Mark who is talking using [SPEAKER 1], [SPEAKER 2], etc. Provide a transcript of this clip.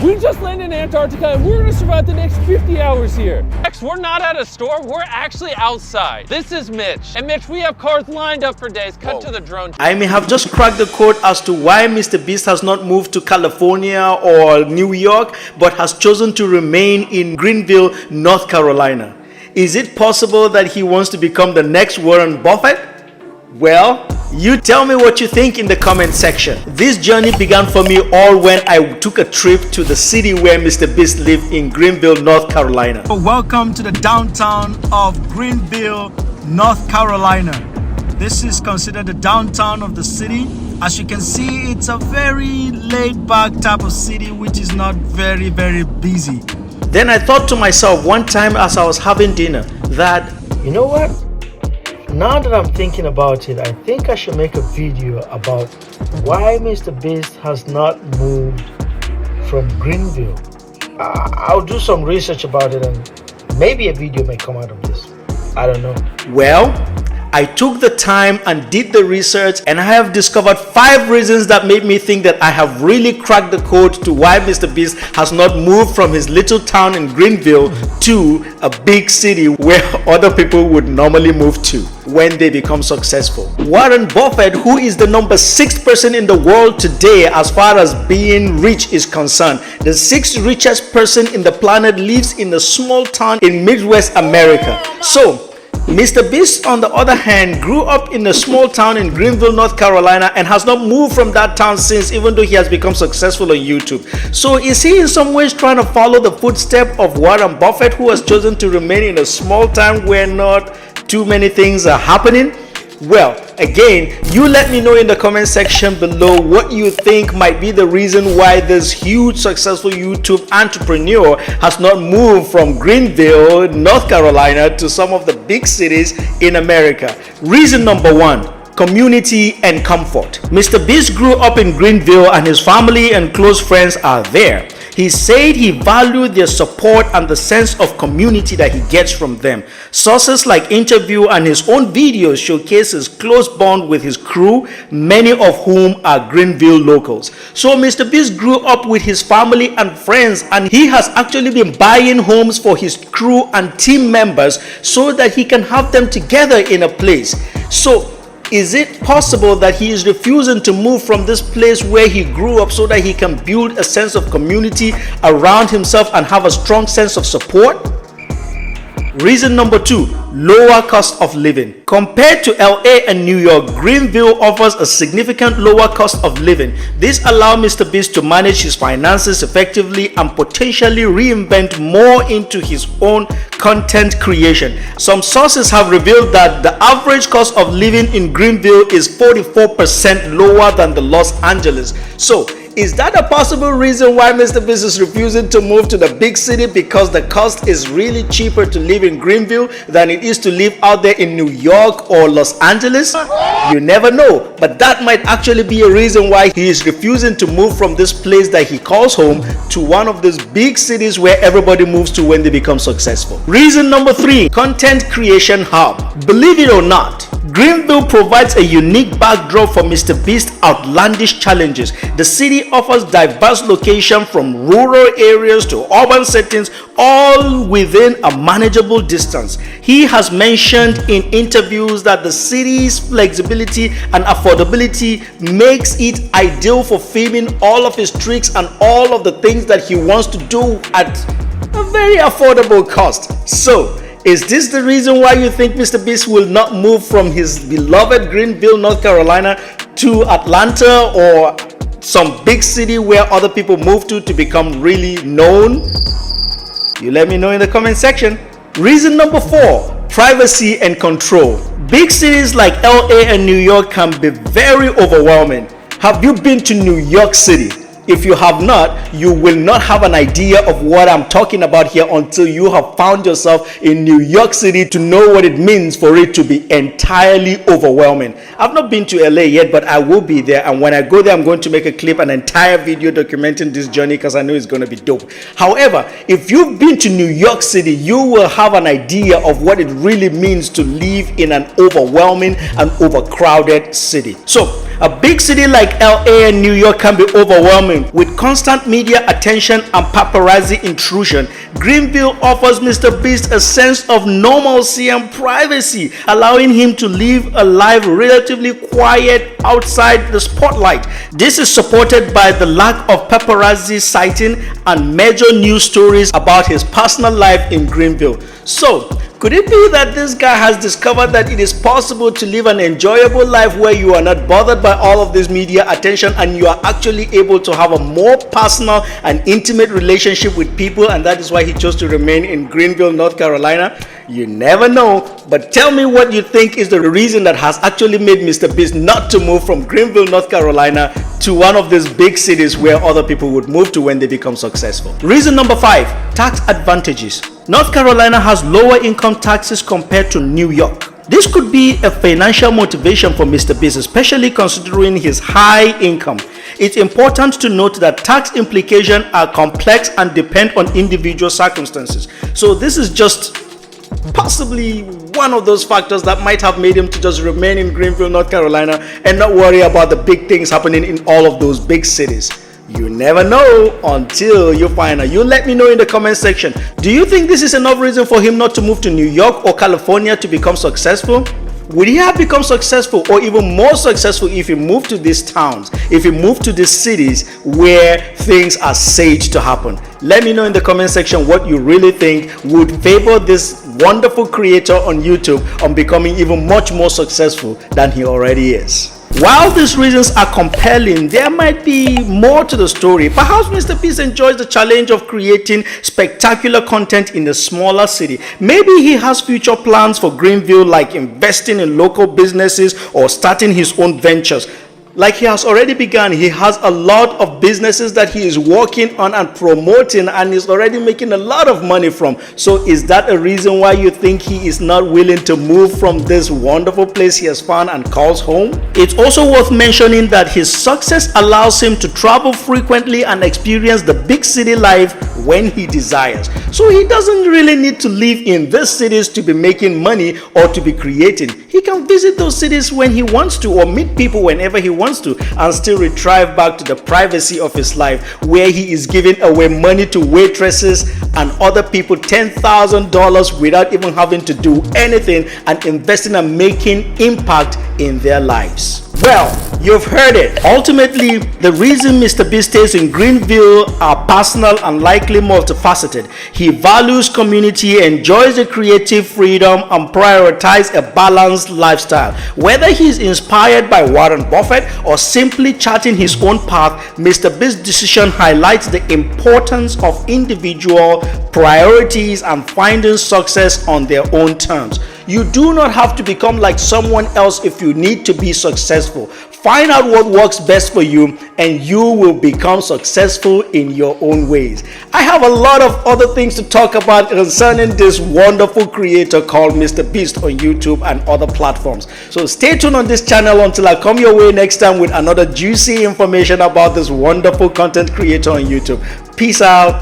[SPEAKER 1] We just landed in Antarctica and we're gonna survive the next 50 hours here. Next, we're not at a store, we're actually outside. This is Mitch. And Mitch, we have cars lined up for days. Cut to the drone.
[SPEAKER 2] I may have just cracked the code as to why MrBeast has not moved to California or New York, but has chosen to remain in Greenville, North Carolina. Is it possible that he wants to become the next Warren Buffett? Well, you tell me what you think in the comment section. This journey began for me all when I took a trip to the city where MrBeast lived in Greenville, North Carolina. Welcome to the downtown of Greenville, North Carolina. This is considered the downtown of the city. As you can see, it's a very laid-back type of city which is not very busy. Then I thought to myself one time as I was having dinner that, you know what? Now that I'm thinking about it, I think I should make a video about why MrBeast has not moved from Greenville. I'll do some research about it and maybe a video may come out of this. I don't know. Well, I took the time and did the research, and I have discovered 5 reasons that made me think that I have really cracked the code to why MrBeast has not moved from his little town in Greenville to a big city where other people would normally move to when they become successful. Warren Buffett, who is the number 6th person in the world today as far as being rich is concerned, the 6th richest person in the planet, lives in a small town in Midwest America. So MrBeast, on the other hand, grew up in a small town in Greenville, North Carolina, and has not moved from that town since, even though he has become successful on YouTube. So is he in some ways trying to follow the footsteps of Warren Buffett, who has chosen to remain in a small town where not too many things are happening? Well, again, you let me know in the comment section below what you think might be the reason why this huge successful YouTube entrepreneur has not moved from Greenville, North Carolina to some of the big cities in America. Reason number 1. Community and comfort. MrBeast grew up in Greenville and his family and close friends are there. He said he valued their support and the sense of community that he gets from them. Sources like interview and his own videos showcase his close bond with his crew, many of whom are Greenville locals. So MrBeast grew up with his family and friends, and he has actually been buying homes for his crew and team members so that he can have them together in a place. So is it possible that he is refusing to move from this place where he grew up so that he can build a sense of community around himself and have a strong sense of support? Reason number 2, lower cost of living. Compared to LA and New York, Greenville offers a significant lower cost of living. This allows MrBeast to manage his finances effectively and potentially reinvent more into his own content creation. Some sources have revealed that the average cost of living in Greenville is 44% lower than the Los Angeles. So, is that a possible reason why MrBeast is refusing to move to the big city, because the cost is really cheaper to live in Greenville than it is to live out there in New York or Los Angeles? You never know, but that might actually be a reason why he is refusing to move from this place that he calls home to one of those big cities where everybody moves to when they become successful. Reason number 3, content creation hub. Believe it or not, Greenville provides a unique backdrop for MrBeast's outlandish challenges. The city offers diverse locations from rural areas to urban settings, all within a manageable distance. He has mentioned in interviews that the city's flexibility and affordability makes it ideal for filming all of his tricks and all of the things that he wants to do at a very affordable cost. So, is this the reason why you think MrBeast will not move from his beloved Greenville, North Carolina to Atlanta or some big city where other people move to become really known? You let me know in the comment section. Reason number 4, privacy and control. Big cities like LA and New York can be very overwhelming. Have you been to New York City? If you have not, you will not have an idea of what I'm talking about here until you have found yourself in New York City to know what it means for it to be entirely overwhelming. I've not been to LA yet, but I will be there, and when I go there, I'm going to make a clip, an entire video documenting this journey, because I know it's going to be dope. However, if you've been to New York City, you will have an idea of what it really means to live in an overwhelming and overcrowded city. So A big city like LA and New York can be overwhelming with constant media attention and paparazzi intrusion. Greenville offers MrBeast a sense of normalcy and privacy, allowing him to live a life relatively quiet outside the spotlight. This is supported by the lack of paparazzi sighting and major news stories about his personal life in Greenville. So, could it be that this guy has discovered that it is possible to live an enjoyable life where you are not bothered by all of this media attention and you are actually able to have a more personal and intimate relationship with people, and that is why he chose to remain in Greenville, North Carolina? You never know, but tell me what you think is the reason that has actually made MrBeast not to move from Greenville, North Carolina to one of these big cities where other people would move to when they become successful. Reason number 5, tax advantages. North Carolina has lower income taxes compared to New York. This could be a financial motivation for MrBeast, especially considering his high income. It's important to note that tax implications are complex and depend on individual circumstances. So this is just possibly one of those factors that might have made him to just remain in Greenville, North Carolina and not worry about the big things happening in all of those big cities. You never know until you find out. You let me know in the comment section. Do you think this is enough reason for him not to move to New York or California to become successful? Would he have become successful or even more successful if he moved to these towns, if he moved to these cities where things are said to happen? Let me know in the comment section what you really think would favor this wonderful creator on YouTube on becoming even much more successful than he already is. While these reasons are compelling, there might be more to the story. Perhaps MrBeast enjoys the challenge of creating spectacular content in a smaller city. Maybe he has future plans for Greenville, like investing in local businesses or starting his own ventures. Like he has already begun, he has a lot of businesses that he is working on and promoting and is already making a lot of money from. So is that a reason why you think he is not willing to move from this wonderful place he has found and calls home? It's also worth mentioning that his success allows him to travel frequently and experience the big city life when he desires. So he doesn't really need to live in these cities to be making money or to be creating. He can visit those cities when he wants to or meet people whenever he wants to and still retrieve back to the privacy of his life, where he is giving away money to waitresses and other people, $10,000 without even having to do anything, and investing and making impact in their lives. Well, you've heard it. Ultimately, the reason MrBeast stays in Greenville are personal and likely multifaceted. He values community, enjoys the creative freedom, and prioritizes a balanced lifestyle. Whether he's inspired by Warren Buffett or simply charting his own path, MrBeast's decision highlights the importance of individual priorities and finding success on their own terms. You do not have to become like someone else if you need to be successful. Find out what works best for you and you will become successful in your own ways. I have a lot of other things to talk about concerning this wonderful creator called MrBeast on YouTube and other platforms. So stay tuned on this channel until I come your way next time with another juicy information about this wonderful content creator on YouTube. Peace out.